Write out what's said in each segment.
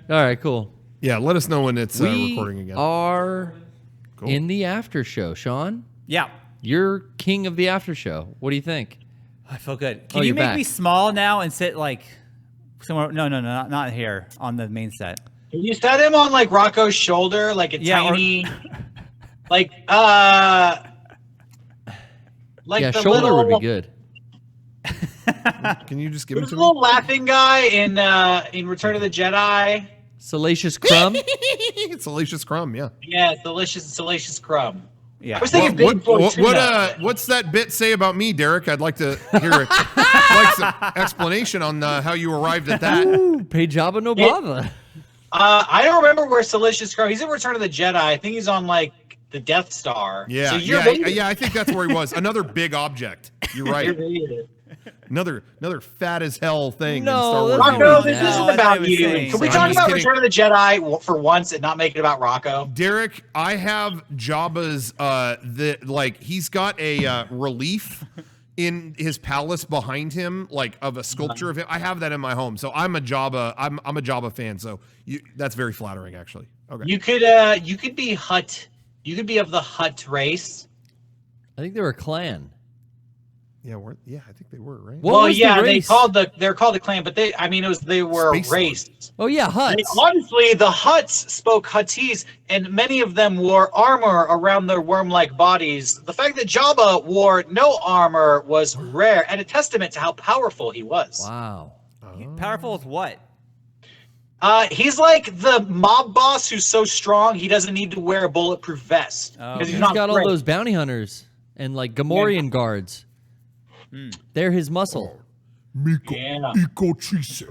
All right, cool. Yeah, let us know when it's recording again. We are in the after show, Shawn. Yeah. You're king of the after show. What do you think? I feel good. Can you make me small now and sit like somewhere? No, not here on the main set. Can you set him on like Rocco's shoulder, like a tiny, like yeah, the shoulder little, would be good. Can you just give it to me? The little laughing guy in Return of the Jedi. Salacious Crumb. Salacious Crumb, yeah. Yeah, Salacious Crumb. Yeah. I was thinking Big Boy Tuna. What's that bit say about me, Derek? I'd like to hear it. I'd like some explanation on how you arrived at that. Ooh, pay Jabba no bother. I don't remember where Salacious Crumb. He's in Return of the Jedi. I think he's on like the Death Star. Yeah, so yeah. I think that's where he was. Another big object. You're right. Another fat as hell thing. No, in Star Wars. Rocco, this isn't about you. Can we talk about kidding. Return of the Jedi for once and not make it about Rocco? Derek, I have Jabba's he's got a relief in his palace behind him, like of a sculpture of him. I have that in my home, so I'm a Jabba. I'm a Jabba fan. So that's very flattering, actually. Okay. You could be Hutt. You could be of the Hutt race. I think they were a clan. Yeah, I think they were, right? What was the race? they're called a clan, but they were Space a race. Oh yeah, Hutts. Honestly, the Hutts spoke Huttese, and many of them wore armor around their worm-like bodies. The fact that Jabba wore no armor was rare, and a testament to how powerful he was. Wow. Powerful as what? He's like the mob boss who's so strong he doesn't need to wear a bulletproof vest. He's got all those bounty hunters and like Gamorrean guards. They're his muscle. Miko Chise.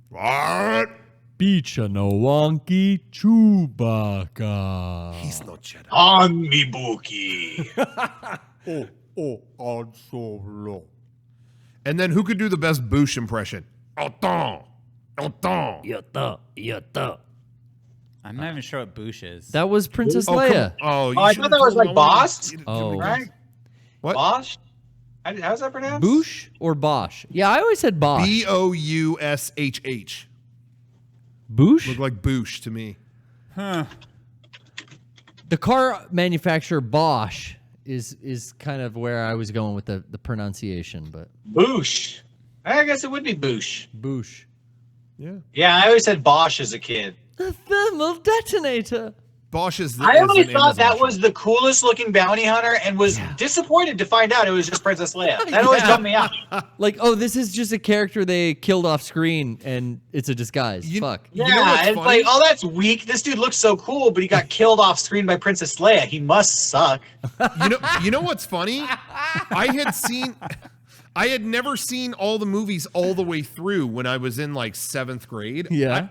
What? Bicha no wonky Chewbacca. He's not Jedi. On me, Buki. On Solo. And then who could do the best Boosh impression? Autant. Yatta. I'm not even sure what Boosh is. That was Princess Leia. I thought that was like Boss. Right? What? Bosch? How's that pronounced? Boosh or Bosch? Yeah, I always said Bosch. Boushh. Boosh? Looked like Boosh to me. Huh. The car manufacturer Bosch is kind of where I was going with the pronunciation, but Boosh. I guess it would be Boosh. Boosh. Yeah. Yeah, I always said Bosch as a kid. A thermal detonator. Bosch is. I always thought that was the coolest looking bounty hunter, and was disappointed to find out it was just Princess Leia. That always bummed me out. Like, oh, this is just a character they killed off screen, and it's a disguise. Fuck. Yeah, it's like, oh, that's weak. This dude looks so cool, but he got killed off screen by Princess Leia. He must suck. You know what's funny? I had never seen all the movies all the way through when I was in like 7th grade. Yeah.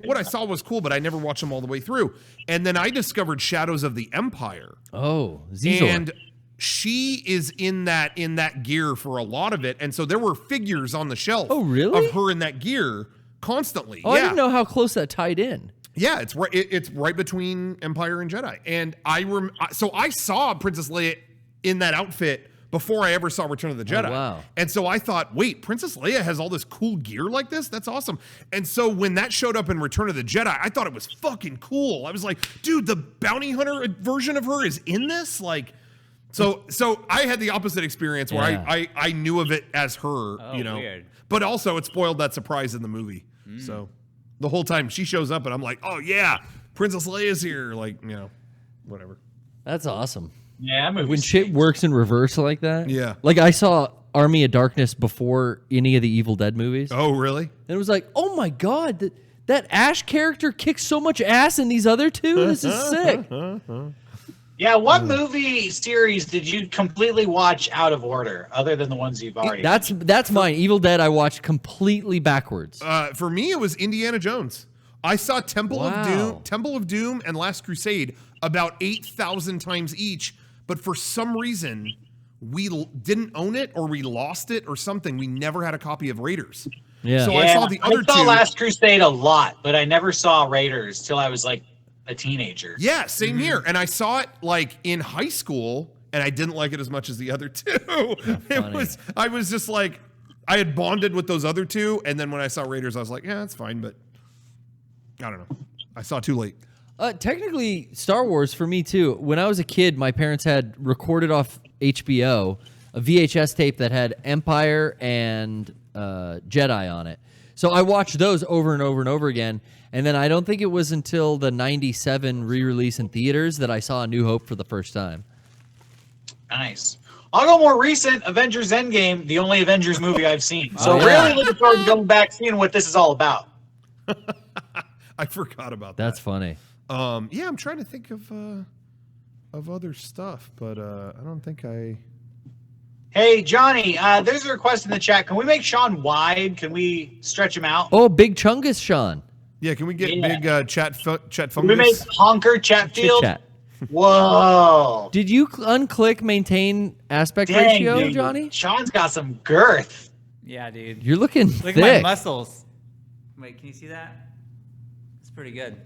What I saw was cool, but I never watched them all the way through. And then I discovered Shadows of the Empire. Oh, Zizor. And she is in that gear for a lot of it. And so there were figures on the shelf of her in that gear constantly. Oh, yeah. I didn't know how close that tied in. Yeah, it's right. It's right between Empire and Jedi. And so I saw Princess Leia in that outfit before I ever saw Return of the Jedi. Oh, wow. And so I thought, wait, Princess Leia has all this cool gear like this? That's awesome. And so when that showed up in Return of the Jedi, I thought it was fucking cool. I was like, dude, the bounty hunter version of her is in this? Like, so I had the opposite experience where I knew of it as her, weird. But also it spoiled that surprise in the movie. So the whole time she shows up and I'm like, oh yeah, Princess Leia's here. Like, whatever. That's awesome. Yeah, when shit works in reverse like that. Yeah. Like I saw Army of Darkness before any of the Evil Dead movies. Oh, really? And it was like, oh my God, that Ash character kicks so much ass in these other two. This is sick. Yeah, what movie series did you completely watch out of order, other than the ones you've already? That's mine. Evil Dead I watched completely backwards. For me, it was Indiana Jones. I saw Temple of Doom, and Last Crusade about 8,000 times each. But for some reason, we didn't own it, or we lost it, or something. We never had a copy of Raiders. Yeah. So I saw the other two. I saw Last Crusade a lot, but I never saw Raiders till I was like a teenager. Yeah, same here. And I saw it like in high school, and I didn't like it as much as the other two. I was just like, I had bonded with those other two, and then when I saw Raiders, I was like, yeah, that's fine, but I don't know. I saw too late. Technically, Star Wars for me too. When I was a kid, my parents had recorded off HBO a VHS tape that had Empire and Jedi on it. So I watched those over and over and over again. And then I don't think it was until the 97 re-release in theaters that I saw A New Hope for the first time. Nice. I'll go more recent. Avengers Endgame, the only Avengers movie I've seen. So really looking forward to going back, seeing what this is all about. I forgot about that. That's funny. Yeah, I'm trying to think of other stuff, but I don't think I... Hey, Johnny, there's a request in the chat. Can we make Shawn wide? Can we stretch him out? Oh, Big Chungus Shawn. Yeah, can we get big chat fungus? Can we make Honker Chatfield? Chit-chat. Whoa. Did you unclick maintain aspect ratio, dude. Johnny? Sean's got some girth. Yeah, dude. You're looking Look thick. at my muscles. Wait, can you see that? It's pretty good.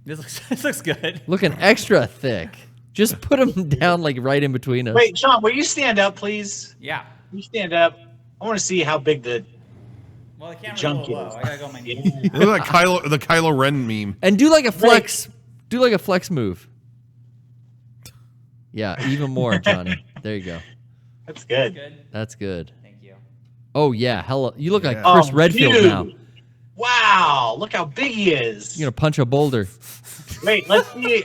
This looks good. Looking extra thick. Just put them down like right in between us. Wait, Sean, will you stand up, please? Yeah. Will you stand up? I want to see how big the Well, the camera's junk a little is. low. I gotta go on my knees. Look at that the Kylo Ren meme. And do like a flex. Do like a flex move. Yeah, even more, Johnny. There you go. That's good. Good. That's good. Thank you. Oh yeah, hello. You look like Yeah. Chris Oh, Redfield dude. now. Wow, look how big he is. You're gonna punch a boulder. Wait, let's see.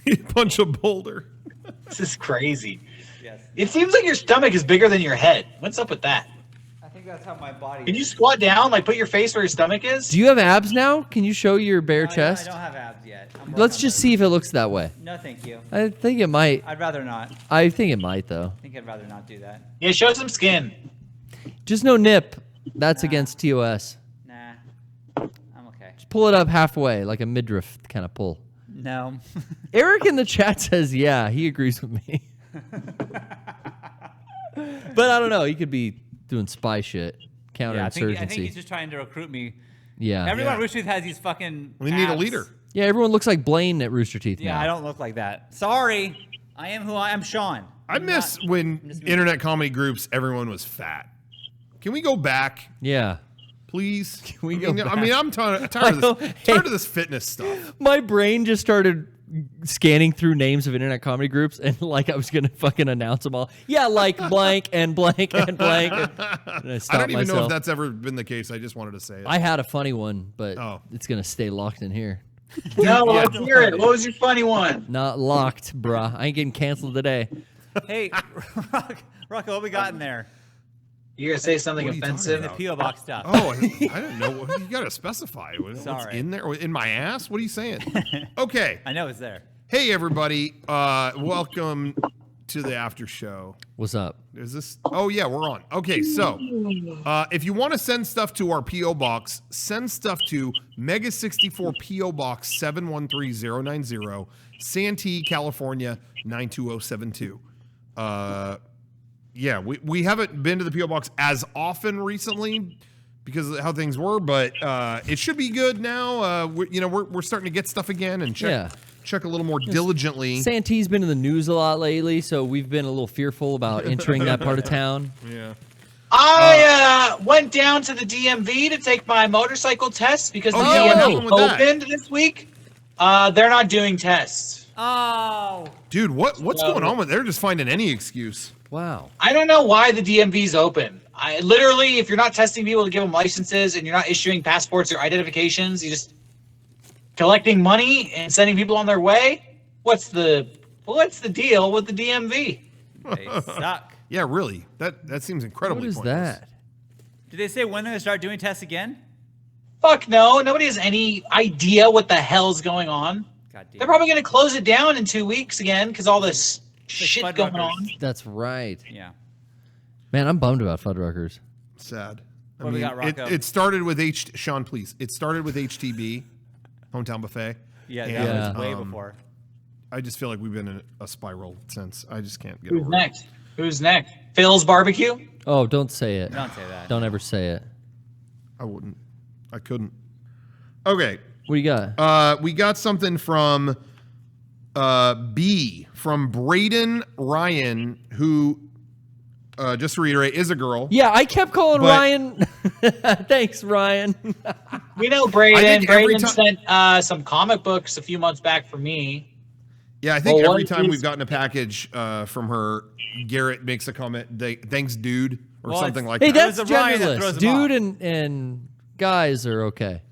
You punch a boulder. This is crazy. Yes. It seems like your stomach is bigger than your head. What's up with that? I think that's how my body Can you is. squat down, like put your face where your stomach is? Do you have abs now? Can you show your bare No, chest? I don't have abs yet. I'm Let's working just on see if it looks that way. those. No, thank you. I think it might. I'd rather not. I think it might though. I think I'd rather not do that. Yeah, show some skin. Just no nip. That's Nah. against TOS. Nah. I'm okay. Just pull it up halfway, like a midriff kind of pull. No. Eric in the chat says, yeah, he agrees with me. But I don't know. He could be doing spy shit, Yeah, I think he's counterinsurgency. just trying to recruit me. Yeah. Everyone Yeah. at Rooster Teeth has these fucking We need a abs. leader. Yeah, everyone looks like Blaine at Rooster Teeth Yeah, now. I don't look like that. Sorry. I am who I am, Shawn. I I'm miss not- when I'm just me. internet comedy groups, everyone was fat. Can we go back, Yeah. please? we go back? I'm tired of this fitness stuff. My brain just started scanning through names of internet comedy groups and like I was going to fucking announce them all. Yeah, like blank and blank and blank. And I stopped I don't even know if myself. that's ever been the case. I just wanted to say it. I had a funny one, but Oh. it's going to stay locked in here. No, let's hear it. What was your funny one? Not locked, bruh. I ain't getting canceled today. Hey, Rocco, what we got in there? You're gonna say something What are you talking offensive? The P.O. Box stuff. Oh, I don't know. You got to specify. What's Sorry. in there? In my ass? What are you saying? Okay. I know it's there. Hey, everybody. Welcome to the after show. What's up? Is this? Oh, yeah, we're on. Okay, so if you want to send stuff to our P.O. Box, send stuff to Mega64 P.O. Box 713090, Santee, California 92072. Yeah, we haven't been to the P.O. Box as often recently because of how things were, but it should be good now. We're starting to get stuff again and check a little more diligently. Santee's been in the news a lot lately, so we've been a little fearful about entering that part of town. Yeah. I went down to the DMV to take my motorcycle test because the yeah, what happened DMV with that? opened this week. They're not doing tests. Oh. Dude, what's going on with? They're just finding any excuse. Wow. I don't know why the DMV's open. I literally, if you're not testing people to give them licenses and you're not issuing passports or identifications, you just collecting money and sending people on their way. What's the deal with the DMV? They suck. Yeah, really. That seems incredibly What is pointless. that? Did they say when they're going to start doing tests again? Fuck no. Nobody has any idea what the hell's going on. God damn. They're probably going to close it down in 2 weeks again because all this shit Fuddruckers. going on. That's right. Yeah. Man, I'm bummed about Fuddruckers. Sad. What do we got, Rocco? It started with Shawn, please. It started with HTB, Hometown Buffet. Yeah, that Yeah. was way before. I just feel like we've been in a spiral since. I just can't get Who's over next? Who's next? Phil's Barbecue? Oh, don't say it. Don't say that. Don't ever say it. it. I wouldn't. I couldn't. Okay. What do you got? We got something from B from Braden Ryan, who, just to reiterate, is a girl. Yeah, I kept calling Ryan. Thanks, Ryan. We know Braden. Braden ti- sent some comic books a few months back for me. Yeah, I think every time we've gotten a package from her, Garrett makes a comment, thanks, dude, or something like hey, that. that's Ryan that genderless. throws him Dude and guys are okay.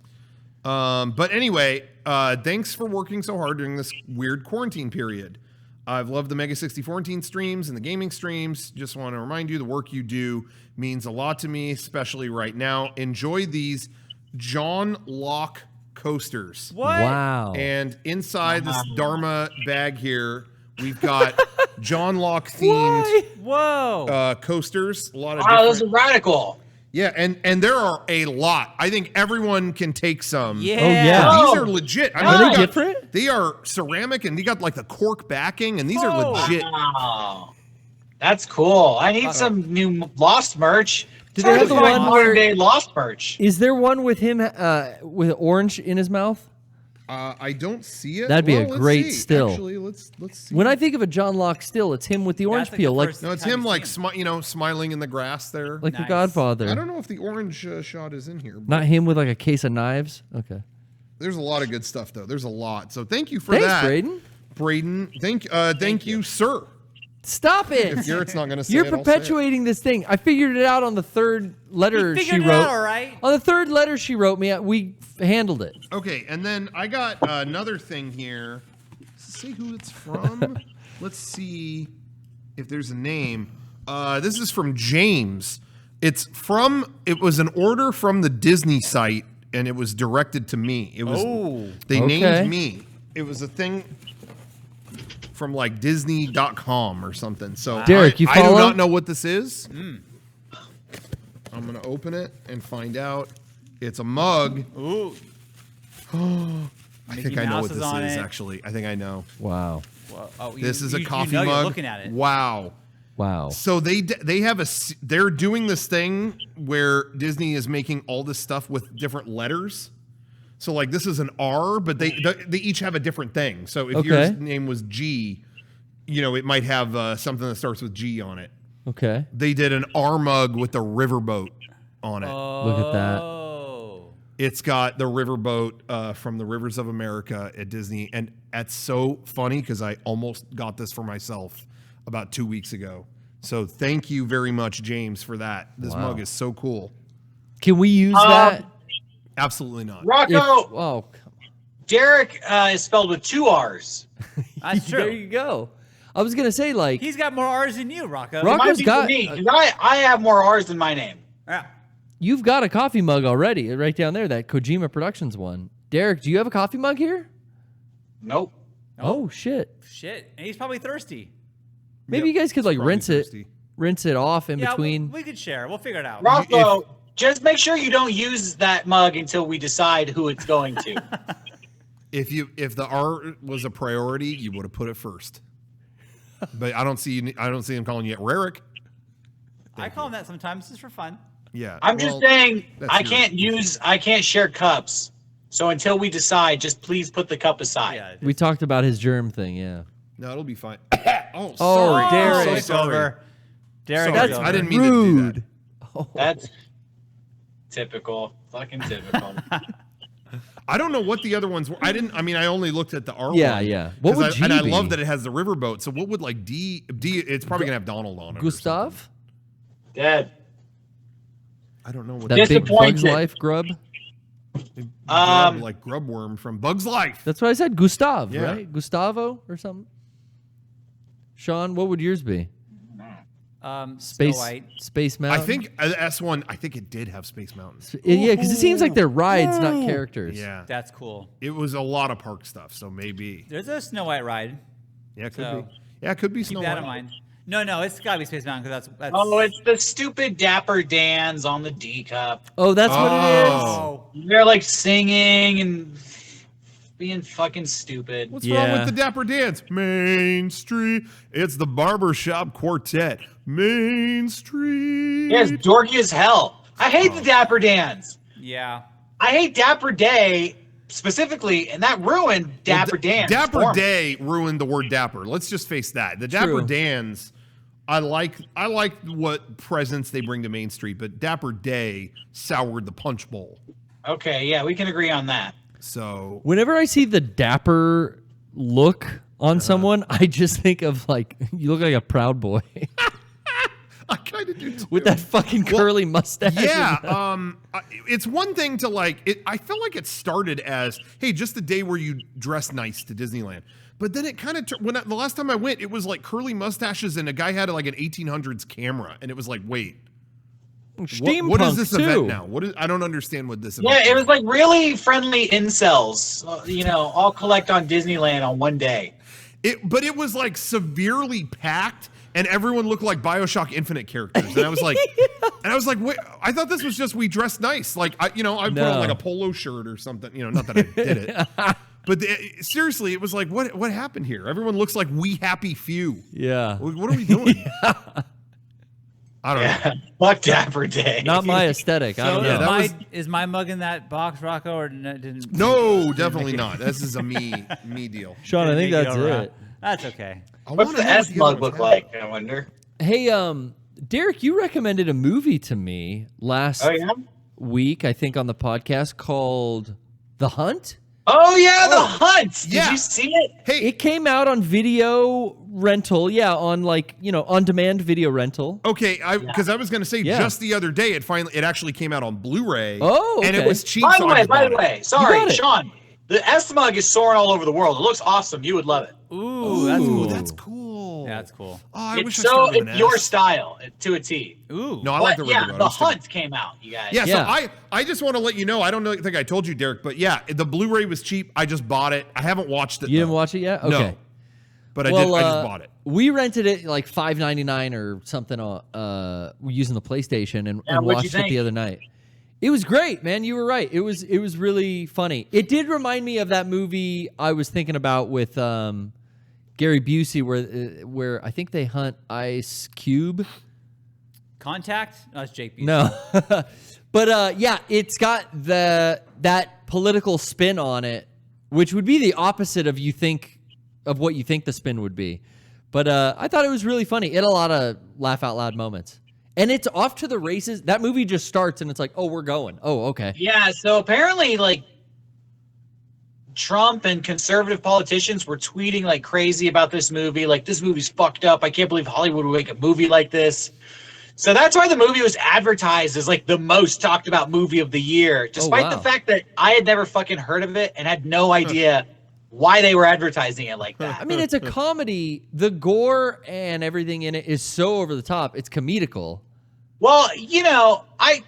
But anyway, thanks for working so hard during this weird quarantine period. I've loved the Mega64 streams and the gaming streams. Just want to remind you the work you do means a lot to me, especially right now. Enjoy these John Locke coasters. What? Wow. And inside this Dharma bag here, we've got John Locke themed Whoa. coasters. A lot of Wow, those different. are radical. Yeah, and there are a lot. I think everyone can take some. Yeah. Oh, yeah. Oh. These are legit. I Are mean, they different? They are ceramic, and they got like the cork backing, and these are legit. Wow. That's cool. I need some new Lost merch. Do they have the one modern where- day Lost merch? Is there one with him with orange in his mouth? I don't see it. That'd be a let's great see. still. Actually, let's see. When I think of a John Locke still, it's him with the orange That's like peel, the like first no, it's time him you've like seen smiling in the grass there. like the Nice. Godfather. I don't know if the orange shot is in here. But Not him with like a case of knives. Okay. there's a lot of good stuff though. There's a lot. So thank you for Thanks, that, Braden. Braden. Thank you, sir. Stop it. If Garrett's not going to say You're it, I'll say it. perpetuating this thing. I figured it out on the third letter You she figured it wrote. out, all right. On the third letter she wrote me, we handled it. Okay, and then I got another thing here. Let's see who it's from. Let's see if there's a name. This is from James. It was an order from the Disney site, and it was directed to me. It was they Okay. named me. It was a thing from like Disney.com or something. So Derek, you I do follow? not know what this is. I'm gonna open it and find out. It's a mug. Ooh. I think I know what Mouse is this on is, it. actually. I think I know. Wow. Well, oh, This is a coffee you know mug. You're looking at it. Wow. Wow. So they're doing this thing where Disney is making all this stuff with different letters. So like this is an R, but they each have a different thing. So if your Okay. name was G, it might have something that starts with G on it. Okay. They did an R mug with a riverboat on it. Look at that. Oh. It's got the riverboat from the Rivers of America at Disney. And that's so funny because I almost got this for myself about 2 weeks ago. So thank you very much, James, for that. This Wow. mug is so cool. Can we use that? Absolutely not. Rocco, Oh, come Derek is spelled with 2 R's. That's There true. you go. I was gonna say like He's got more R's than you, Rocco. Rock- Might Rocco's be got- for me, 'cause I have more R's than my name. Yeah. you've got a coffee mug already, right down there, that Kojima Productions one. Derek, do you have a coffee mug here? Nope. Oh shit. Shit. And he's probably thirsty. Maybe you guys could like Probably rinse thirsty. it off in Yeah, between. we could share. We'll figure it out. Rocco, just make sure you don't use that mug until we decide who it's going to. If the R was a priority, you would have put it first. But I don't see him calling you it Rarick. I call him that sometimes just for fun. Yeah. I'm just saying that's I can't share cups. So until we decide, just please put the cup aside. Yeah. We talked about his germ thing, yeah. No, it'll be fine. Oh, sorry. Derek. I'm It's so sorry. over. Derek, Sorry. it's I over. didn't mean to do that. That's typical. Fucking typical. I don't know what the other ones were. I only looked at the R Yeah, one. yeah. What would G and I be? love that it has the riverboat. So what would like D? It's probably gonna have Donald on it. or Gustav? Dead. something. I don't know what That big Disappointed. Bug's Life grub? like grubworm from Bug's Life. That's what I said. Gustav, Yeah. right? Gustavo or something? Sean, what would yours be? Snow White. Space Mountain? I think S1. I think it did have Space Mountain. Yeah, because it seems like they're rides, not characters. Yeah, That's cool. it was a lot of park stuff. So maybe. There's a Snow White ride. Yeah, it could So, be. Yeah, it could be Keep Snow that White. in mind. No, it's got to be Space Mountain because that's. Oh, it's the stupid Dapper Dans on the D cup. Oh, that's what it is. Oh. They're like singing and being fucking stupid. What's wrong Yeah. with the Dapper Dance? Main Street. It's the Barbershop Quartet. Main Street. Yeah, it's dorky as hell. I hate the Dapper Dans. Yeah. I hate Dapper Day. specifically, and that ruined Dapper Dan. Dapper Day ruined the word dapper. Let's just face that. The Dapper Dans, I like what presence they bring to Main Street, but Dapper Day soured the punch bowl. Okay, yeah, we can agree on that. So whenever I see the dapper look on someone, I just think of like, you look like a Proud Boy. I kind of do too. With that fucking curly mustache. Yeah, it's one thing to like it. I felt like it started as, hey, just a day where you dress nice to Disneyland. But then it kind of the last time I went, it was like curly mustaches and a guy had like an 1800s camera, and it was like, wait, what is this event now? I don't understand what this event is. Yeah, it was like really friendly incels, all collect on Disneyland on one day. But it was like severely packed. And everyone looked like BioShock Infinite characters, and I was like, wait, I thought this was just we dressed nice, like I put on like a polo shirt or something, not that I did it, but seriously, it was like, what happened here? Everyone looks like We Happy Few. Yeah, what are we doing? I don't know. Fuck Dapper Day. Not my aesthetic. I don't know. Is my mug in that box, Rocco, or didn't? No, definitely not. This is a me deal. Shawn, I think that's it. That's okay. What's the S mug look like, I wonder? Hey, Derek, you recommended a movie to me last week, I think, on the podcast called The Hunt. Oh, yeah, The Hunt. Did you see it? Hey, it came out on video rental. Yeah, on on-demand video rental. Okay, because I was going to say just the other day, it actually came out on Blu-ray. Oh, okay. And it was cheap. By the way, sorry, Shawn. The S mug is soaring all over the world. It looks awesome. You would love it. Ooh, that's cool. Yeah, that's cool. Oh, I wish it's your style to a T. Ooh. No, I like the regular one. The Hunt came out, you guys. Yeah, so I just want to let you know, I don't think I told you, Derek, but yeah, the Blu-ray was cheap. I just bought it. I haven't watched it. You didn't watch it yet? Okay. No. But I just bought it. We rented it like $5.99 or something using the PlayStation and watched it the other night. It was great, man. You were right. It was really funny. It did remind me of that movie I was thinking about with Gary Busey, where I think they hunt Ice Cube. Contact? No, that's Jake Busey. No, but yeah, it's got that political spin on it, which would be the opposite of what you think the spin would be. But I thought it was really funny. It had a lot of laugh out loud moments. And it's off to the races. That movie just starts and it's like, oh, we're going. Oh, okay. Yeah, so apparently, like, Trump and conservative politicians were tweeting like crazy about this movie. Like, this movie's fucked up. I can't believe Hollywood would make a movie like this. So that's why the movie was advertised as like the most talked about movie of the year, despite the fact that I had never fucking heard of it and had no idea why they were advertising it like that. I mean, it's a comedy. The gore and everything in it is so over the top. It's comedical. Well, I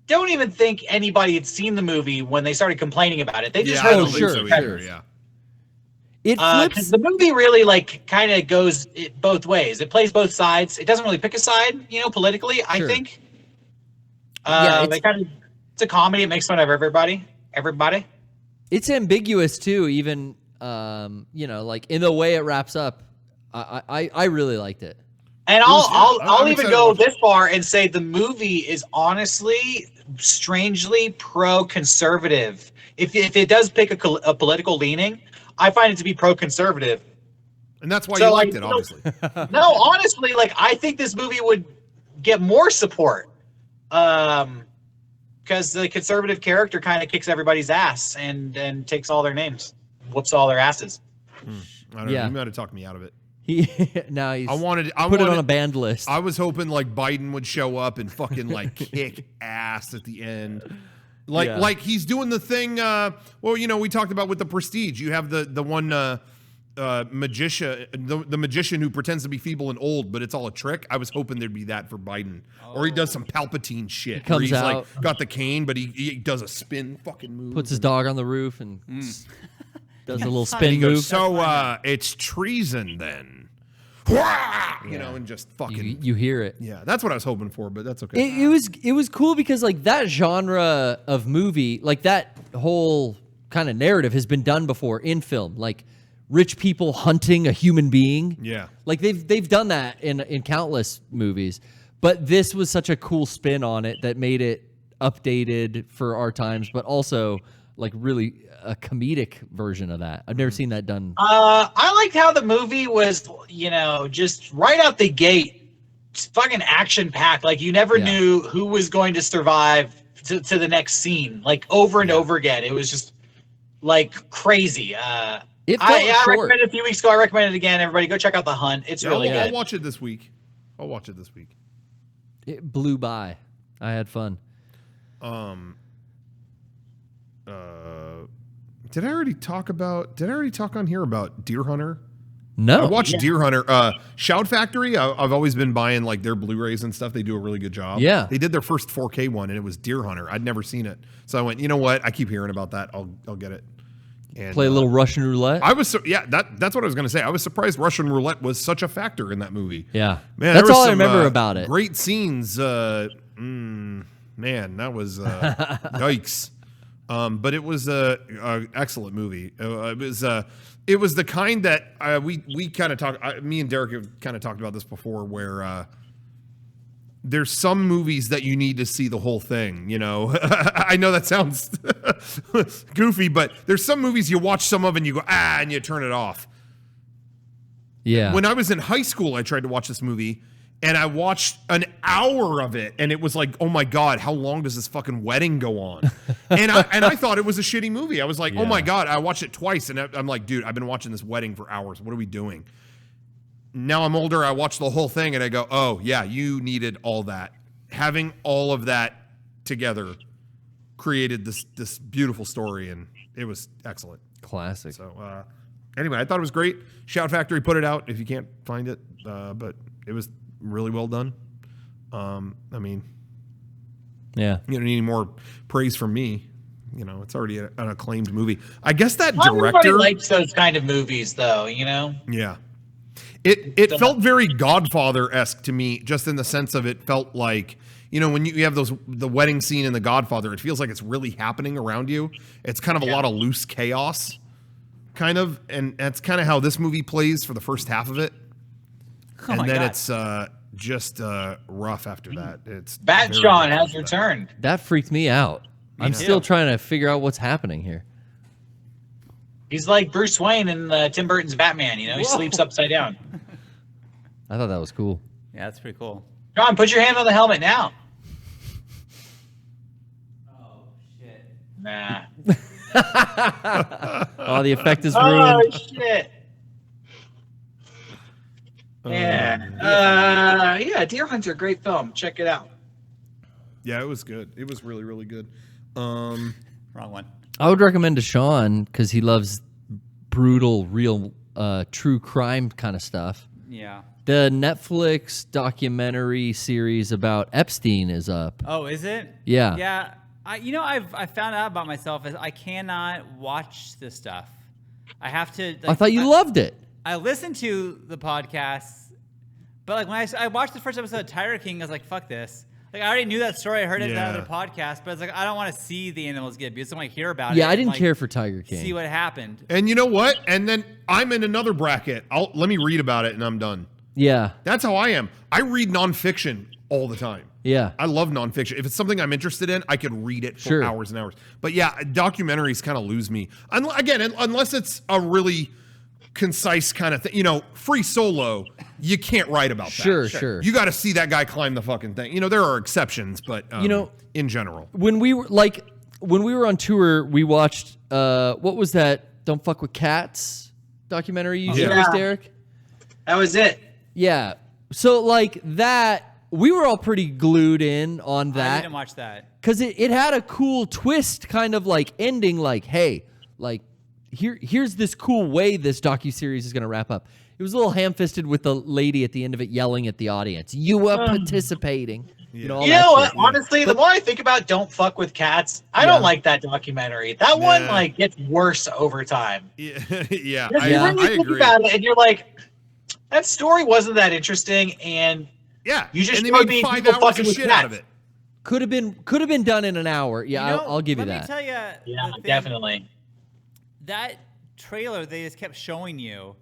don't even think anybody had seen the movie when they started complaining about it. They just heard the sure. Yeah. It flips. 'Cause the movie really kind of goes both ways. It plays both sides. It doesn't really pick a side, politically. I think. It's a comedy. It makes fun of everybody. It's ambiguous too. Even like in the way it wraps up. I really liked it. And I'll even go this far and say the movie is honestly, strangely pro-conservative. If it does pick a political leaning, I find it to be pro-conservative. And that's why you liked it, obviously. No, honestly, I think this movie would get more support. Because the conservative character kind of kicks everybody's ass and takes all their names, whoops all their asses. I don't know. You might have talked me out of it. Now he's I wanted it on a banned list. I was hoping like Biden would show up and fucking like kick ass at the end. Like he's doing the thing we talked about with the Prestige. You have the one magician, the magician who pretends to be feeble and old, but it's all a trick. I was hoping there's be that for Biden. Or he does some Palpatine shit where he's like got the cane, but he does a spin fucking move. Puts his dog on the roof and does a little spin and he goes, move. So it's treason then. And just fucking you hear it. Yeah, that's what I was hoping for, but that's okay. It was cool because like that genre of movie, like that whole kind of narrative has been done before in film, like rich people hunting a human being. Yeah, like they've done that in countless movies, but this was such a cool spin on it that made it updated for our times, but also like really a comedic version of that. I've never seen that done. I liked how the movie was, just right out the gate, fucking action packed. Like you never knew who was going to survive to the next scene. Like over and over again, it was just like crazy. I recommended it a few weeks ago. I recommend it again. Everybody, go check out The Hunt. It's really good. I'll watch it this week. It blew by. I had fun. Did I already talk on here about Deer Hunter? No. I watched Deer Hunter. Shout Factory, I've always been buying like their Blu-rays and stuff. They do a really good job. Yeah. They did their first 4K one and it was Deer Hunter. I'd never seen it. So I went, you know what? I keep hearing about that. I'll get it. And play a little Russian roulette. That's what I was going to say. I was surprised Russian roulette was such a factor in that movie. Yeah. Man, that's all I remember about it. Great scenes. Man, that was yikes. But it was a excellent movie. It was the kind that we kind of talked. Me and Derek have kind of talked about this before, where there's some movies that you need to see the whole thing. I know that sounds goofy, but there's some movies you watch some of and you go and you turn it off. Yeah. When I was in high school, I tried to watch this movie. And I watched an hour of it, and it was like, oh my God, how long does this fucking wedding go on? and I thought it was a shitty movie. I was like, oh my God, I watched it twice, and I'm like, dude, I've been watching this wedding for hours. What are we doing? Now I'm older, I watched the whole thing, and I go, oh yeah, you needed all that. Having all of that together created this beautiful story, and it was excellent. Classic. So anyway, I thought it was great. Shout Factory put it out if you can't find it, but it was really well done. I mean, yeah, you don't need any more praise from me. It's already an acclaimed movie. I guess that Everybody director likes those kind of movies, though. Yeah, it felt very Godfather-esque to me, just in the sense of it felt like when you have the wedding scene in The Godfather, it feels like it's really happening around you. It's kind of a lot of loose chaos, kind of, and that's kind of how this movie plays for the first half of it. And then it's just rough after that. It's Bat Shawn has returned. That freaked me out. I'm still trying to figure out what's happening here. He's like Bruce Wayne in Tim Burton's Batman. He sleeps upside down. I thought that was cool. Yeah, that's pretty cool. John, put your hand on the helmet now. Oh shit. Nah. Oh, the effect is ruined. Oh shit. Yeah. Deer Hunter, great film. Check it out. Yeah, it was good. It was really, really good. Wrong one. I would recommend to Shawn because he loves brutal, real, true crime kind of stuff. Yeah. The Netflix documentary series about Epstein is up. Oh, is it? Yeah. Yeah. I found out about myself is I cannot watch this stuff. I have to. I thought you loved it. I listened to the podcast, but like when I watched the first episode of Tiger King, I was like, "Fuck this!" Like I already knew that story. I heard it in that other podcast, but it's like I don't want to see the animals get abused. I want to hear about it. Yeah, I didn't care for Tiger King. See what happened. And you know what? And then I'm in another bracket. Let me read about it, and I'm done. Yeah, that's how I am. I read nonfiction all the time. Yeah, I love nonfiction. If it's something I'm interested in, I could read it for hours and hours. But yeah, documentaries kind of lose me. Again, unless it's a really concise kind of thing. Free Solo, you can't write about that. Sure. You got to see that guy climb the fucking thing. There are exceptions, but in general. When we were on tour, we watched what was that Don't Fuck with Cats documentary you showed, Derek? That was it. Yeah. So like that, we were all pretty glued in on that. I didn't watch that. Because it had a cool twist, kind of like ending like, hey, like here's this cool way this docuseries is going to wrap up. It was a little ham-fisted with the lady at the end of it yelling at the audience. You were participating. Yeah. What? Honestly, the more I think about Don't Fuck with Cats, I don't like that documentary. That one gets worse over time. Yeah, I think about it, and you're like, that story wasn't that interesting, and you just showed me people fucking with cats. Out of it. Could have been done in an hour. Yeah, I'll give you that. Let me tell you. Yeah, definitely. That trailer they just kept showing you.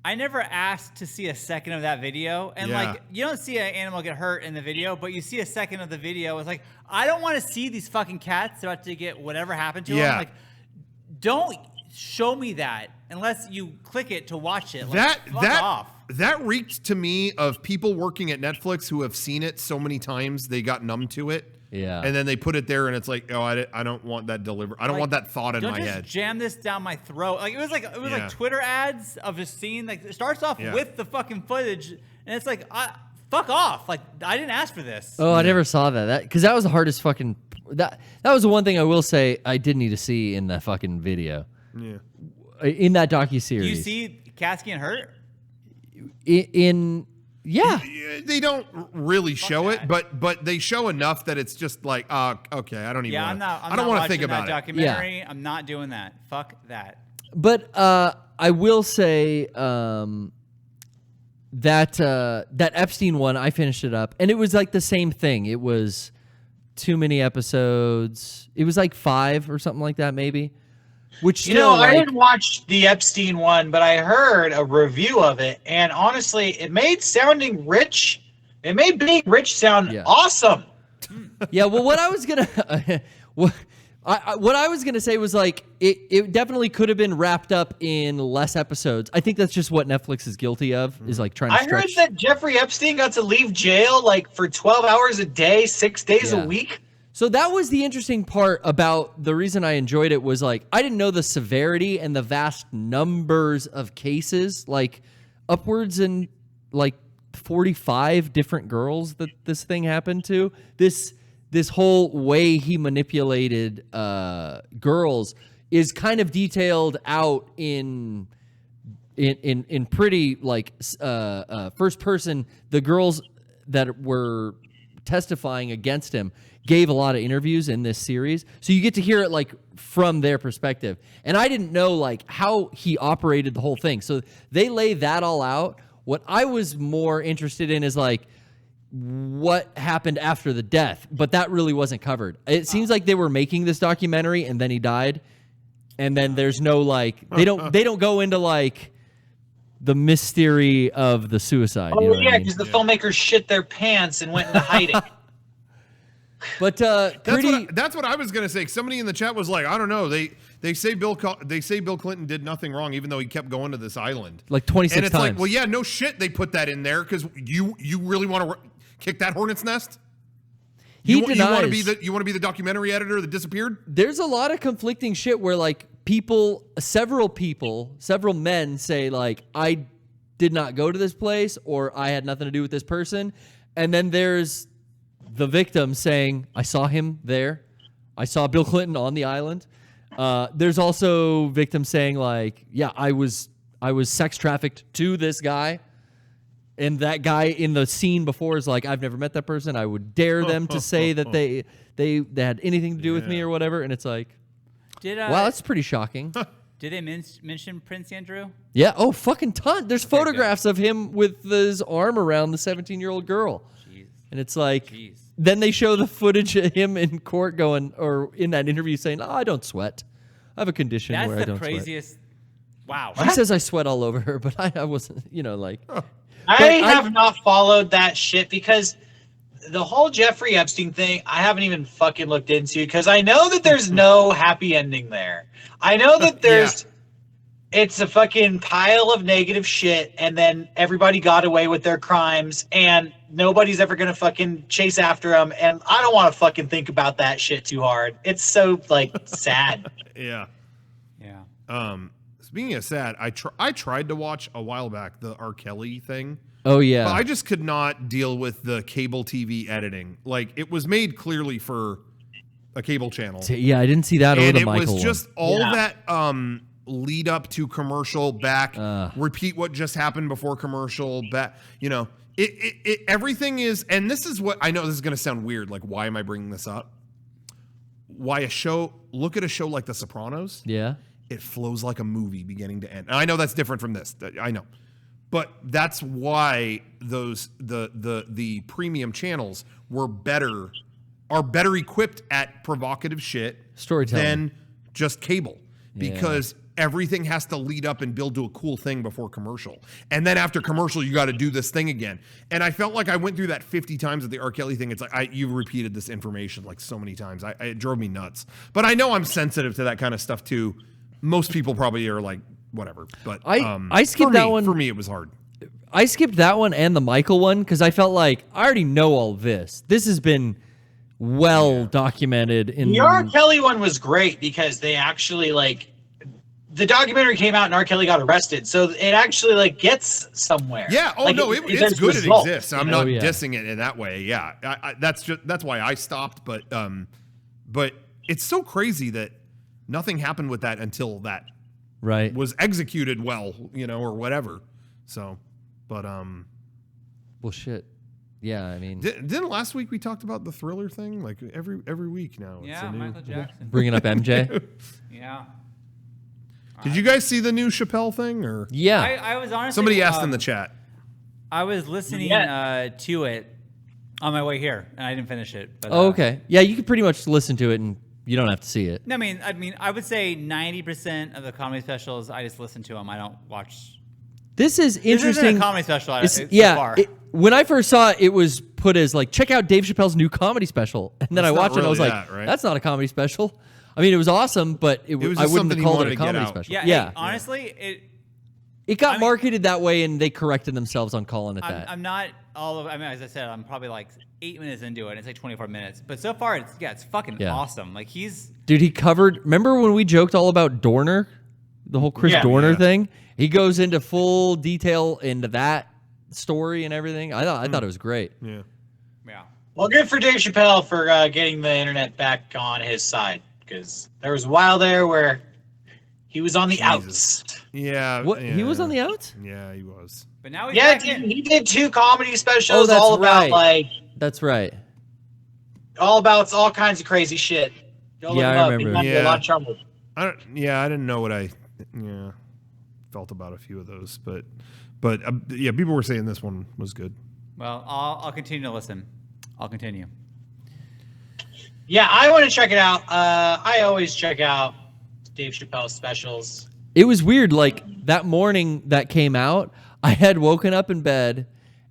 I never asked to see a second of that video. And like, you don't see an animal get hurt in the video, but you see a second of the video. It's like, I don't want to see these fucking cats about to get whatever happened to them. Like, don't show me that unless you click it to watch it. Like, fuck off. That reeked to me of people working at Netflix who have seen it so many times they got numb to it. Yeah. And then they put it there and it's like, oh, I don't want that delivered. I don't want that thought in my head. Don't just jam this down my throat. Like it was like Twitter ads of just seeing, like, it starts off with the fucking footage and it's like, fuck off. Like, I didn't ask for this. Oh, I never saw that. Because that was the hardest fucking... That was the one thing I will say I did need to see in that fucking video. Yeah. In that docuseries. Do you see Cass getting hurt? Yeah. They don't really show it, but they show enough that it's just like, okay, I don't even. Yeah, I don't want to think about that it. Documentary. Yeah. I'm not doing that. Fuck that. But I will say that Epstein one, I finished it up, and it was like the same thing. It was too many episodes. It was like 5 or something like that, maybe. Which I didn't watch the Epstein one, but I heard a review of it, and honestly, it made sounding rich. It made being rich sound awesome. Yeah. Well, what I was gonna what I was gonna say was like it definitely could have been wrapped up in less episodes. I think that's just what Netflix is guilty of, is like trying to stretch. I heard that Jeffrey Epstein got to leave jail like for 12 hours a day, 6 days a week. So that was the interesting part about the reason I enjoyed it, was like I didn't know the severity and the vast numbers of cases, like upwards in like 45 different girls that this thing happened to. This whole way he manipulated girls is kind of detailed out in pretty like first person. The girls that were testifying against him gave a lot of interviews in this series, so you get to hear it like from their perspective. And I didn't know like how he operated the whole thing, so they lay that all out. What I was more interested in is like what happened after the death, but that really wasn't covered. It seems like they were making this documentary and then he died, and then there's no like they don't go into like the mystery of the suicide. Oh, you know yeah, because the filmmakers shit their pants and went into hiding. But that's what I was gonna say. Somebody in the chat was like, I don't know. They say Bill Clinton did nothing wrong, even though he kept going to this island like 26 and it's times. like, well, yeah, no shit. They put that in there because you really want to kick that hornet's nest. You want to be the documentary editor that disappeared. There's a lot of conflicting shit where like several men say like, I did not go to this place or I had nothing to do with this person, and then there's the victim saying, I saw him there. I saw Bill Clinton on the island. There's also victims saying like, yeah, I was sex trafficked to this guy. And that guy in the scene before is like, I've never met that person. I would dare them to say that they had anything to do with me or whatever. And it's like, wow, that's pretty shocking. Did they mention Prince Andrew? Yeah. Oh, fucking ton. There's photographs of him with his arm around the 17-year-old girl. Jeez. And it's like, then they show the footage of him in court going, or in that interview saying, I don't sweat. I have a condition where I don't sweat. That's the craziest. Wow. She says I sweat all over her, but I wasn't, like. I have not followed that shit because the whole Jeffrey Epstein thing, I haven't even fucking looked into, because I know that there's no happy ending there. I know that there's, it's a fucking pile of negative shit, and then everybody got away with their crimes, and nobody's ever gonna fucking chase after them, and I don't want to fucking think about that shit too hard. It's so like sad. Yeah. Yeah. Speaking of sad, I tried to watch a while back the R. Kelly thing. Oh yeah. But I just could not deal with the cable TV editing. Like, it was made clearly for a cable channel. Yeah, I didn't see that. And or the it Michael was just one. all that lead up to commercial, back, repeat what just happened before commercial, back. Everything is, and this is what I know. This is going to sound weird. Like, why am I bringing this up? Look at a show like The Sopranos. Yeah. It flows like a movie beginning to end. And I know that's different from this. I know. But that's why the premium channels are better equipped at provocative shit storytelling than just cable. Because everything has to lead up and build to a cool thing before commercial. And then after commercial, you got to do this thing again. And I felt like I went through that 50 times at the R. Kelly thing. It's like, you've repeated this information like so many times. It drove me nuts. But I know I'm sensitive to that kind of stuff too. most people probably are like whatever. But I skipped that one. For me, it was hard. I skipped that one and the Michael one because I felt like I already know all this. This has been well documented. The R. Kelly one was great because they actually the documentary came out and R. Kelly got arrested, so it actually gets somewhere. Yeah. Oh no, it's good. It exists. I'm not dissing it in that way. Yeah. That's why I stopped. But it's so crazy that nothing happened with that until that was executed well, or whatever. So, but well, shit. Yeah, I mean, didn't last week we talked about the Thriller thing? Like every week now. Yeah, Michael Jackson. Bringing up MJ. Yeah. Did you guys see the new Chappelle thing? Or yeah, I was honestly. Somebody asked in the chat. I was listening to it on my way here, and I didn't finish it. But, okay. Yeah, you could pretty much listen to it, and you don't have to see it. No, I mean, I would say 90% of the comedy specials I just listen to them. I don't watch. This is interesting. This isn't a comedy special. Yeah. So far. When I first saw it, it was put as check out Dave Chappelle's new comedy special, and then I watched it, and I was like, that's not a comedy special. I mean, it was awesome, but I wouldn't have called it a comedy special. Yeah. Honestly, it got marketed that way, and they corrected themselves on calling it that. I'm not all of. I mean, as I said, I'm probably 8 minutes into it. And it's 24 minutes, but so far, it's fucking awesome. Dude, he covered. Remember when we joked all about Dorner, the whole Chris Dorner thing? He goes into full detail into that story and everything. I thought it was great. Yeah. Well, good for Dave Chappelle for getting the internet back on his side, because there was a while there where he was on the outs. Yeah. What? He was on the outs? Yeah, he was. But now he's back in. He did 2 comedy specials that's all about right. That's right. All about all kinds of crazy shit. Go look him I up. remember. He got in a lot of trouble. I didn't know what I felt about a few of those, but people were saying this one was good. Well, I'll continue to listen. I'll continue. Yeah, I want to check it out. I always check out Dave Chappelle specials. It was weird. That morning that came out, I had woken up in bed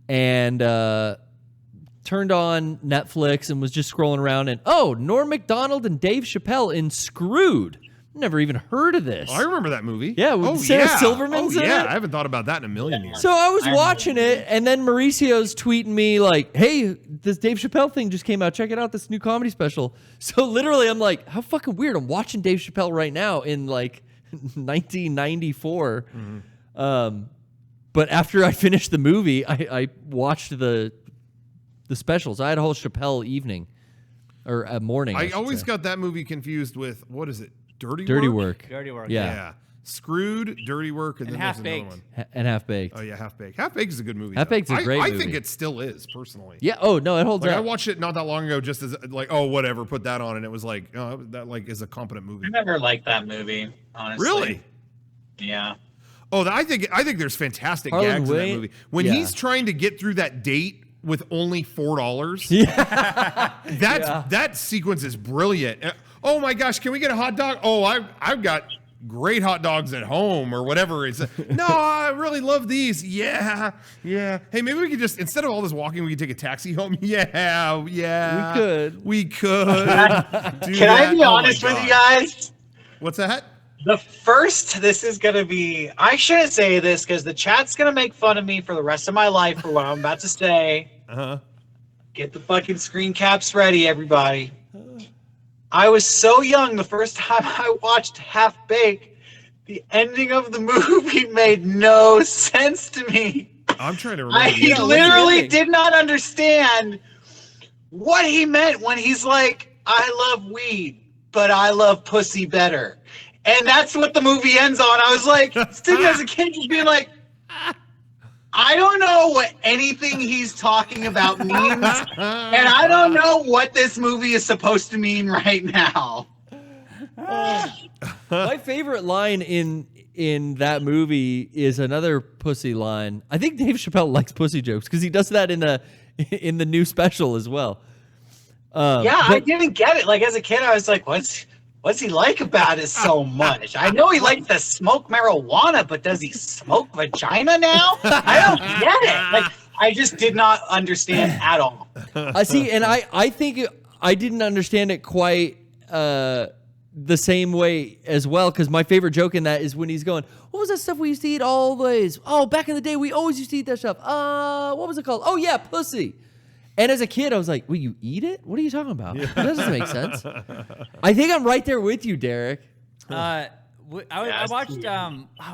and turned on Netflix and was just scrolling around, and Norm Macdonald and Dave Chappelle in Screwed. Never even heard of this. I remember that movie. Yeah, with Sarah Silverman's in it. I haven't thought about that in a million years. So I was watching it, and then Mauricio's tweeting me hey, this Dave Chappelle thing just came out. Check it out, this new comedy special. So literally, I'm like, how fucking weird. I'm watching Dave Chappelle right now in 1994. Mm-hmm. But after I finished the movie, I watched the specials. I had a whole Chappelle evening, or a morning. I always got that movie confused with, what is it? Dirty Work. Dirty Work. Yeah. Screwed, Dirty Work, and then Half there's another Baked. one. And Half Baked. Oh yeah, Half Baked. Half Baked is a good movie. Half Baked's a great movie. I think it still is, personally. Yeah. Oh no, it holds up. I watched it not that long ago, just as whatever, put that on, and it was that is a competent movie. I never liked that movie, honestly. Really? Yeah. Oh, I think there's fantastic Harlan gags Wayne? in that movie when he's trying to get through that date with only $4. Yeah. That sequence is brilliant. Oh my gosh, can we get a hot dog? Oh, I've got great hot dogs at home or whatever. It's no, I really love these. Yeah. Hey, maybe we could just, instead of all this walking, we could take a taxi home. Yeah. We could. Can I be honest with you guys? What's that? This is going to be, I shouldn't say this because the chat's going to make fun of me for the rest of my life for what I'm about to say. Get the fucking screen caps ready, everybody. I was so young the first time I watched Half Baked. The ending of the movie made no sense to me. I'm trying to remember. I literally did not understand what he meant when he's like, I love weed, but I love pussy better. And that's what the movie ends on. I was like, sitting as a kid just being like, I don't know what anything he's talking about means, and I don't know what this movie is supposed to mean right now. My favorite line in that movie is another pussy line. I think Dave Chappelle likes pussy jokes because he does that in the new special as well. I didn't get it. As a kid, I was like, What's he like about it so much? I know he likes to smoke marijuana, but does he smoke vagina now? I don't get it. I just did not understand at all. I see, and I think I didn't understand it quite the same way as well, because my favorite joke in that is when he's going, what was that stuff we used to eat always? Oh, back in the day, we always used to eat that stuff. What was it called? Oh, yeah, pussy. And as a kid, I was like, will you eat it? What are you talking about? That doesn't make sense. I think I'm right there with you, Derek. I watched,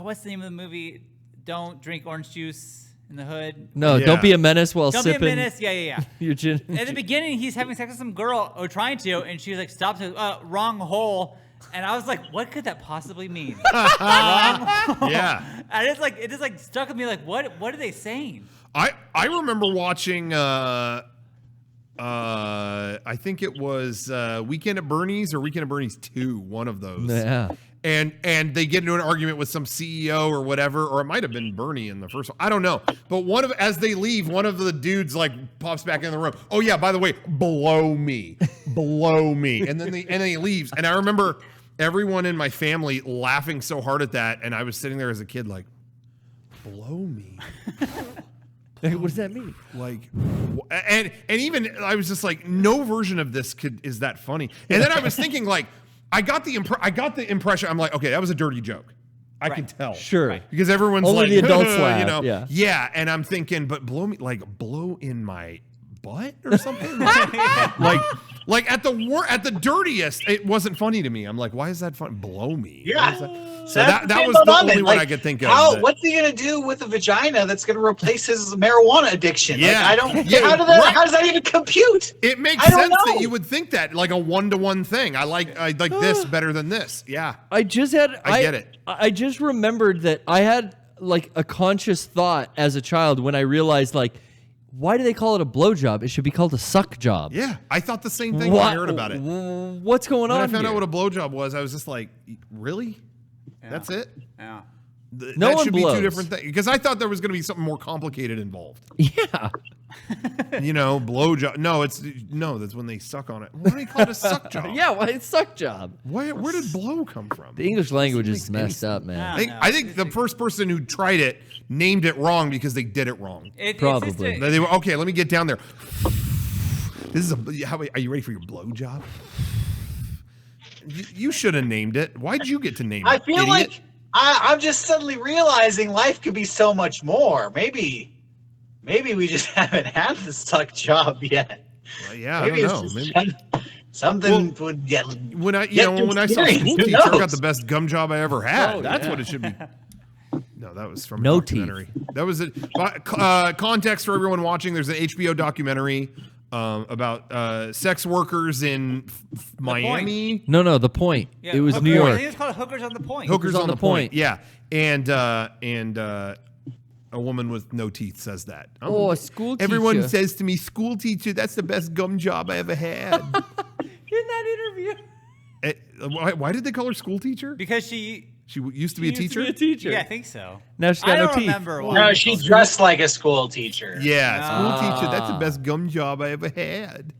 what's the name of the movie? Don't Drink Orange Juice in the Hood. No, don't be a menace while Don't sipping. be a menace. Yeah. Your gin. At the beginning, he's having sex with some girl, or trying to, and she's like, "Stop! Wrong hole." And I was like, "What could that possibly mean?" Wrong hole. Yeah. And it just like stuck with me. Like, what are they saying? I remember watching. I think it was Weekend at Bernie's or Weekend at Bernie's 2, one of those. Yeah. And they get into an argument with some CEO or whatever, or it might have been Bernie in the first one. I don't know. But as they leave, one of the dudes like pops back in the room. Oh yeah, by the way, blow me. And then he leaves. And I remember everyone in my family laughing so hard at that, and I was sitting there as a kid like, blow me. What does that mean? Like, and even I was just like, no version of this is that funny. And then I was thinking like, I got the impression. I'm like, okay, that was a dirty joke. I can tell. Sure. Because everyone's only like, the adults laugh. you know, yeah. And I'm thinking, but blow in my butt or something. like at the dirtiest, it wasn't funny to me. I'm like, why is that fun? Blow me. Yeah. So that was the only one I could think of. What's he gonna do with a vagina that's gonna replace his marijuana addiction? Yeah. Like, I don't. How does that even compute? It makes sense that you would think that, like a 1-to-1 thing. I like this better than this. Yeah. I get it. I just remembered that I had like a conscious thought as a child when I realized like, why do they call it a blowjob? It should be called a suck job. Yeah, I thought the same thing when I heard about it. What's going on? When I found out what a blowjob was, I was just like, really? Yeah. That's it? Yeah. No one should blows. be two different things. Because I thought there was going to be something more complicated involved. Yeah. You know, blowjob. No, that's when they suck on it. Why do they call it a suck job? Yeah, why it's suck job? Where did blow come from? The English language is messed up, man. I think the first person who tried it named it wrong because they did it wrong. Probably. They were, okay, let me get down there. This is are you ready for your blowjob? You should have named it. Why'd you get to name it? I feel like I'm just suddenly realizing life could be so much more. Maybe we just haven't had the suck job yet. Well, yeah, I don't know. Something would get. When I saw School Teacher, I got the best gum job I ever had. Oh, That's yeah. what it should be. No, that was from No a documentary. That was it. Context for everyone watching: there's an HBO documentary about sex workers in Miami. No, The Point. Yeah, it was Hooker, New I York. think it's called Hookers on the Point. Hookers on the Point. Yeah, and a woman with no teeth says that. Oh, a school teacher. Everyone says to me, "School teacher, that's the best gum job I ever had." In that interview. Why did they call her school teacher? Because she used to be a teacher. Yeah, I think so. Now she's got no don't teeth. remember why. No, she dressed like a school teacher. Yeah, school teacher. That's the best gum job I ever had.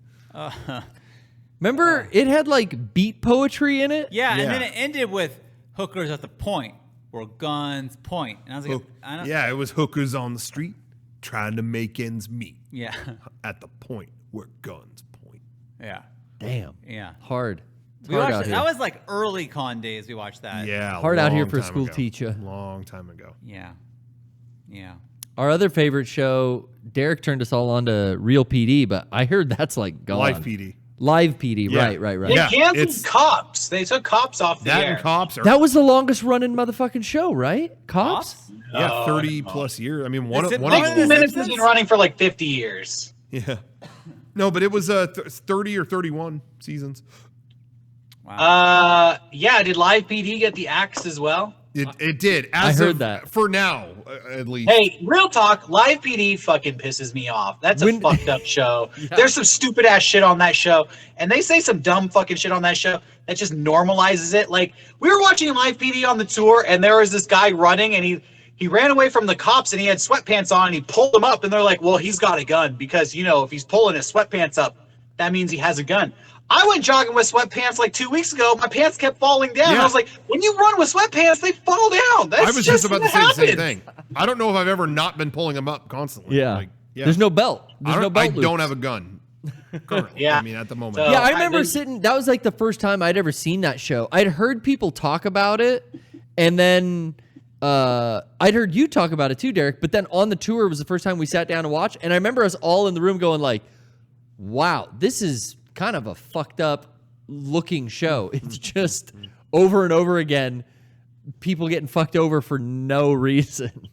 Remember, it had like beat poetry in it. Yeah, Yeah. and then it ended with hookers at the point, where guns point. And I was like, I don't. Yeah, it was hookers on the street trying to make ends meet Yeah. at the point where guns point. Yeah. Damn. Yeah. Hard. It's We hard watched out that. here. That was like early con days. We watched that. Yeah, Hard out here long for a time school ago. teacher. Long time ago. Yeah. Yeah. Our other favorite show, Derek turned us all on to Real PD, but I heard that's like gone. Live PD. Live PD, Yeah. right. They Yeah, canceled it's- Cops. They took Cops off the That air. and Cops are That was the longest running motherfucking show, right? Cops? yeah 30 plus years. I mean one Is it of 60 The Minutes has Simpsons? been running for like 50 years. yeah. No, but it was 30 or 31 seasons. Wow. Yeah. Did Live PD get the axe as well? It did. I As heard of, that. for now, at least. Hey, real talk, Live PD fucking pisses me off. That's a fucked up show. There's some stupid ass shit on that show, and they say some dumb fucking shit on that show that just normalizes it. Like, we were watching Live PD on the tour, and there was this guy running, and he ran away from the cops, and he had sweatpants on, and he pulled them up, and they're like, well, he's got a gun, because, you know, if he's pulling his sweatpants up, that means he has a gun. I went jogging with sweatpants like 2 weeks ago. My pants kept falling down. Yeah. I was like, when you run with sweatpants, they fall down. That's I was just about to say the same happens. thing. I don't know if I've ever not been pulling them up constantly. Yeah. Like, yeah. There's no belt. There's no belt I loops. don't have a gun. Currently. Yeah. I mean, at the moment. So- Yeah, I I remember did- sitting. That was like the first time I'd ever seen that show. I'd heard people talk about it, and then I'd heard you talk about it too, Derek. But then on the tour was the first time we sat down to watch, and I remember us all in the room going like, "Wow, this is kind of a fucked up looking show. It's just over and over again, people getting fucked over for no reason."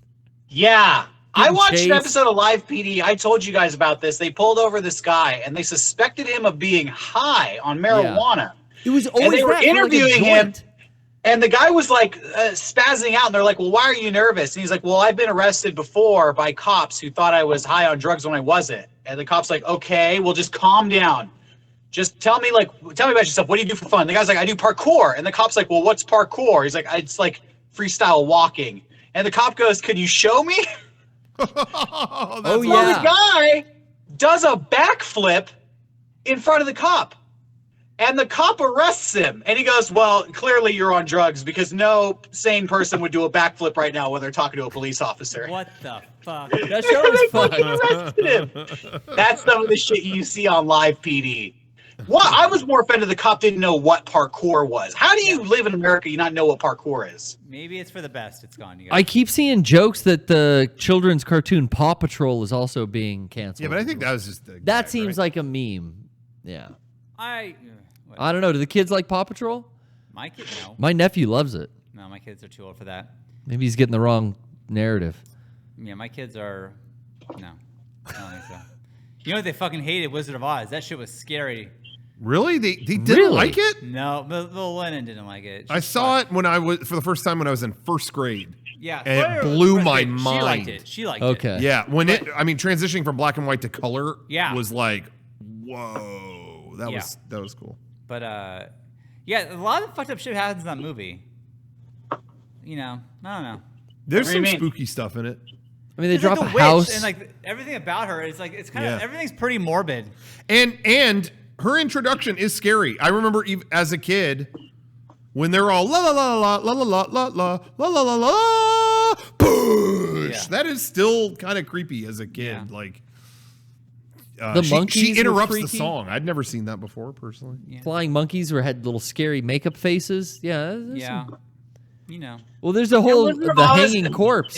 Yeah. I watched chased. an episode of Live PD. I told you guys about this. They pulled over this guy and they suspected him of being high on marijuana. It was always And they were that, for, like, a interviewing him. joint. And the guy was like spazzing out, and they're like, "Well, why are you nervous?" And he's like, "Well, I've been arrested before by cops who thought I was high on drugs when I wasn't." And the cop's like, "Okay, well, just calm down. Just tell me about yourself. What do you do for fun?" The guy's like, "I do parkour." And the cop's like, "Well, what's parkour?" He's like, "It's like freestyle walking." And the cop goes, "Can you show me?" Oh, Oh, Well, yeah. the guy does a backflip in front of the cop. And the cop arrests him. And he goes, "Well, clearly you're on drugs because no sane person would do a backflip right now when they're talking to a police officer." What the fuck? That show was They fun. fucking arrested him. That's some of the shit you see on Live PD. What? I was more offended the cop didn't know what parkour was. How do you live in America and not know what parkour is? Maybe it's for the best. It's gone. You I guys. keep seeing jokes that the children's cartoon Paw Patrol is also being canceled. Yeah, but I think that was just the that gag, seems right? like a meme. Yeah. What? I don't know. Do the kids like Paw Patrol? My kid, no. My nephew loves it. No, my kids are too old for that. Maybe he's getting the wrong narrative. Yeah, my kids are. No, I don't think so. You know what they fucking hated? Wizard of Oz. That shit was scary. Really? They didn't Really? like it? No, little Lennon didn't like it. I saw it when I was for the first time when I was in first grade. Yeah, and it Sawyer blew was my great. She mind. liked it. She liked it. Okay. Yeah, I mean, transitioning from black and white to color Yeah. was like, whoa, that Yeah. was cool. But yeah, a lot of fucked up shit happens in that movie. You know, I don't know. There's What do you some mean? spooky stuff in it. I mean, they It's drop like a the witch house. and like everything about her is like it's kind of Yeah. everything's pretty morbid. And her introduction is scary. I remember as a kid when they're all la la la la la la la la la la la la push. Yeah. That is still kind of creepy as a kid. Yeah. Like The she monkeys were interrupts the freaky. song. I'd never seen that before personally. Yeah. Flying monkeys were had little scary makeup faces. Yeah. there's Yeah, some- you know. Well, there's a whole Wizard of the Oz hanging corpse.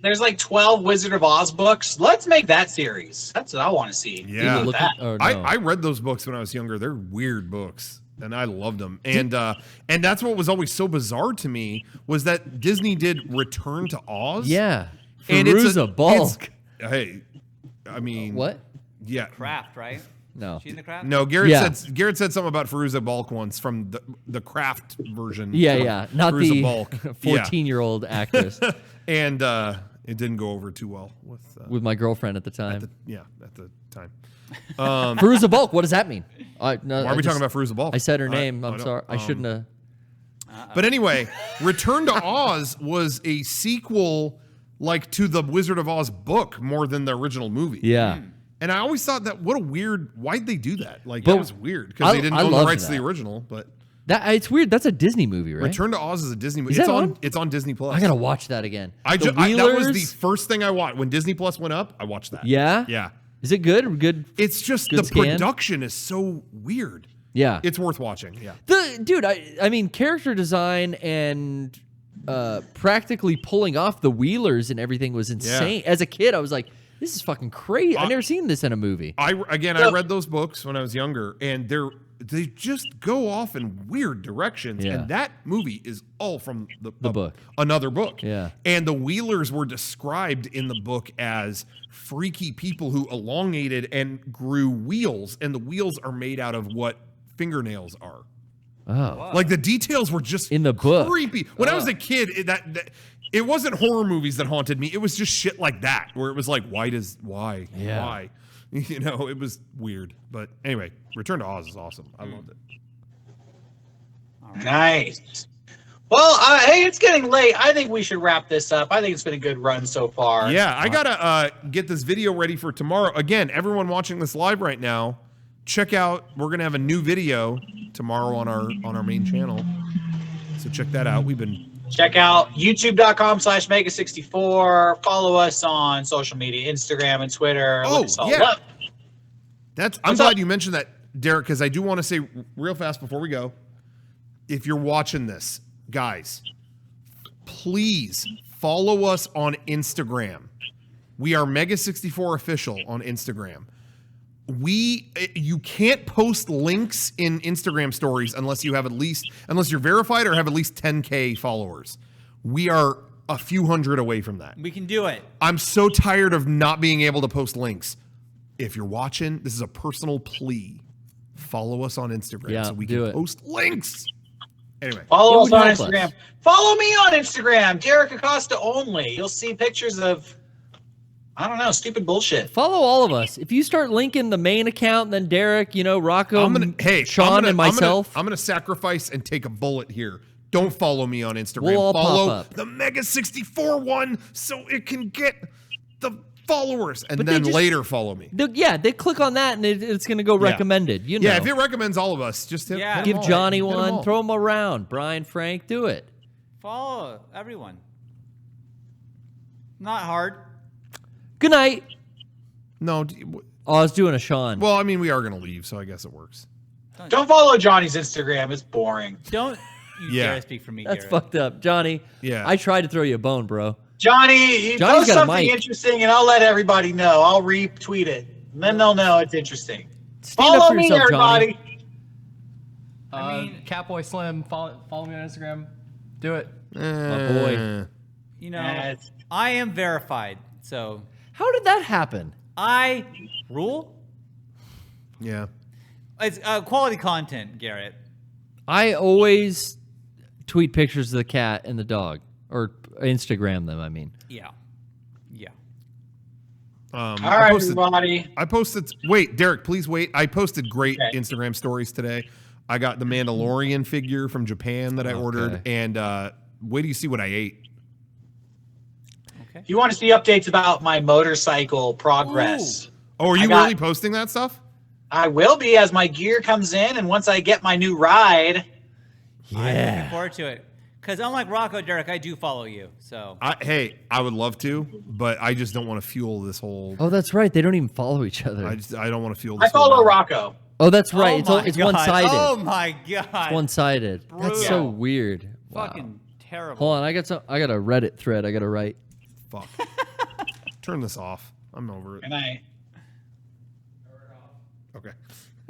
There's like 12 Wizard of Oz books. Let's make that series. That's what I want to see. Yeah. People with that. Oh, no. I read those books when I was younger. They're weird books, and I loved them. And that's what was always so bizarre to me was that Disney did Return to Oz. Yeah. and it's Feruza Balk. Hey, I mean, What? Yeah, Craft, right? No. She in the craft? no. Garrett Yeah. said something about Feruza Balk once from the Craft version. Yeah, of yeah. Not Feruza the Balk. 14-year-old actress Yeah. And it didn't go over too well with my girlfriend at the time. at the time. Feruza Balk. What does that mean? Why are we talking about Feruza Balk? I said her name. I'm don't- sorry. I shouldn't have. But anyway, Return to Oz was a sequel, like to the Wizard of Oz book, more than the original movie. Yeah. And I always thought that what a weird. Why'd they do that? Like But that was weird because they didn't I own the loved rights to the that. original. But That it's weird. That's a Disney movie, right? Return to Oz is a Disney movie. Is It's that on. on? It's on Disney Plus. I gotta watch that again. That was Wheelers? the first thing I watched when Disney Plus went up. I watched that. Yeah. Yeah. Is it good? Good. It's just Good the scan? production is so weird. Yeah. It's worth watching. Yeah. I mean, character design and practically pulling off the wheelers and everything was insane. As a kid, I was like, "This is fucking crazy." I've never seen this in a movie. I read those books when I was younger, and they just go off in weird directions. Yeah. And that movie is all from the book. another book. Yeah. And the Wheelers were described in the book as freaky people who elongated and grew wheels, and the wheels are made out of what fingernails are. Oh. Like the details were just In the book. creepy. When I was a kid, it wasn't horror movies that haunted me. It was just shit like that, where it was like, why? Yeah. You know, it was weird. But anyway, Return to Oz is awesome. I loved it. Nice. Well, hey, it's getting late. I think we should wrap this up. I think it's been a good run so far. Yeah, I gotta get this video ready for tomorrow. Again, everyone watching this live right now, check out. We're gonna have a new video tomorrow on our main channel. So check that out. We've been Check out youtube.com/Mega64. Follow us on social media, Instagram and Twitter. Oh, Look us all yeah. up. I'm glad you mentioned that, Derek, because I do want to say real fast before we go, if you're watching this, guys, please follow us on Instagram. We are Mega64 official on Instagram. You can't post links in Instagram stories unless you're verified or have at least 10K followers. We are a few hundred away from that. We can do it. I'm so tired of not being able to post links. If you're watching, this is a personal plea. Follow us on Instagram so we can post links. Anyway. Follow us on Instagram. Follow me on Instagram, Derek Acosta only. You'll see pictures of, I don't know, stupid bullshit. Follow all of us. If you start linking the main account, then Derek, Rocco, Shawn, and myself. I'm going to sacrifice and take a bullet here. Don't follow me on Instagram. We'll all follow pop up. the Mega64 one so it can get the followers, and then later follow me. They click on that, and it's going to go recommended. Yeah, if it recommends all of us, just hit give Johnny one, throw them around. Brian, Frank, do it. Follow everyone. Not hard. Good night. No. I was doing a Shawn. Well, I mean, we are going to leave, so I guess it works. Don't follow Johnny's Instagram. It's boring. Don't you dare speak for me, That's Garrett. fucked up. Johnny, I tried to throw you a bone, bro. Johnny, post something interesting, and I'll let everybody know. I'll retweet it. And then they'll know it's interesting. Follow me, everybody. Catboy Slim, follow me on Instagram. Do it. My boy. I am verified, so. How did that happen? I rule? Yeah. It's quality content, Garrett. I always tweet pictures of the cat and the dog. Or Instagram them, I mean. Yeah. All right, everybody. I posted. Wait, Derek, please wait. I posted great Instagram stories today. I got the Mandalorian figure from Japan that I ordered, and wait till you see what I ate. Okay. If you want to see updates about my motorcycle progress. Ooh. Oh, are you really posting that stuff? I will be as my gear comes in, and once I get my new ride. I'm looking forward to it. Because unlike Rocco, Derek, I do follow you. So I would love to, but I just don't want to fuel this whole. Oh, that's right. They don't even follow each other. I don't want to fuel this. I follow Rocco. Oh, that's right. It's one-sided. Oh my god. It's one-sided. That's so weird. Fucking terrible. Hold on, I got a Reddit thread I got to write. Fuck. Turn this off. I'm over it. Good night. Okay.